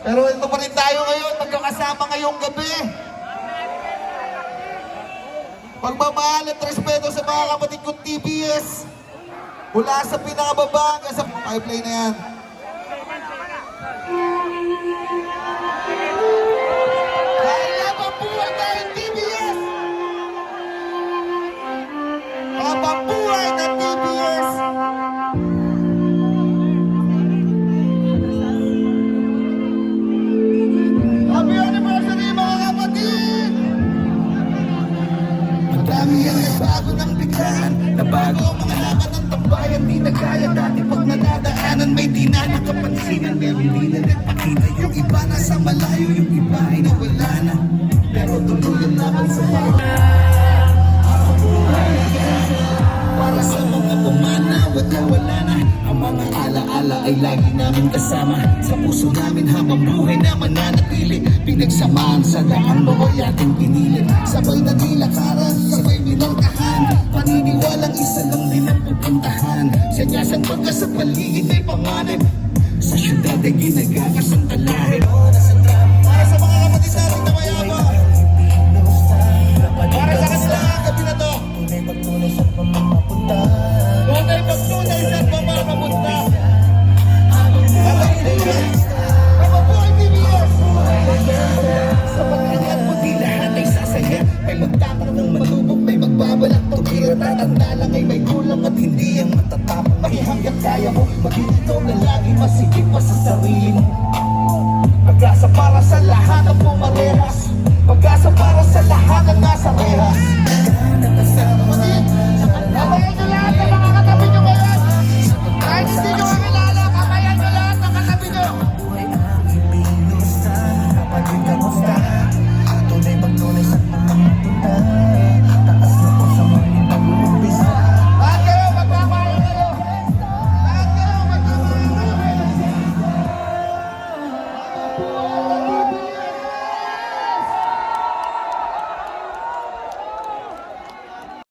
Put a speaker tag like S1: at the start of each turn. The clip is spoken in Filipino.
S1: Pero ito pa rin tayo ngayon, magkakasama ngayong gabi. Pagmamahal at respeto sa mga kapatid kong TBS. Mula sa pinakababa hanggang sa pipeline na yan. Kaya mabuhay tayong TBS! Mabuhay ng TBS! Happy anniversary mga kapatid! Madami ang nabago ng biglaan, nabago ang mga lakad ng tambayan, di na kaya dati pag nadadaanan, may di na nakapansinan, meron di na nagpakita, yung iba nasa malayo, yung iba ay nawala na, pero tuloy ang laban sa para sa mga pumanaw at nawala na, ang mga alaala ay lagi namin kasama, sa puso namin habang buhay na mananatili, pinagsamahan sa daan mo ay ating pinilit, sabay na nilakaran, sabay binangkahan, paniniwalang isa lang din ang pupuntahan, sanyasan pagka sa paligid ay panganib, sa syudad ay ginagagas ang talahin. Para sa mga kapatid natin na mayabang, para sa kanila ang gabi na to, tunay pagtunay sa pamamapunta, tunay pagtunay sa pamamapunta. Mabuhay TBS! Sa pag-angat mo di lahat ay sasaya, may magtatak ng malubog, may magbabalak, tumira tatanda lang ay may kulang at hindi ang matatapang, may hanggang kaya mo, maging ikaw na lagi masigit pa sa sarili mo.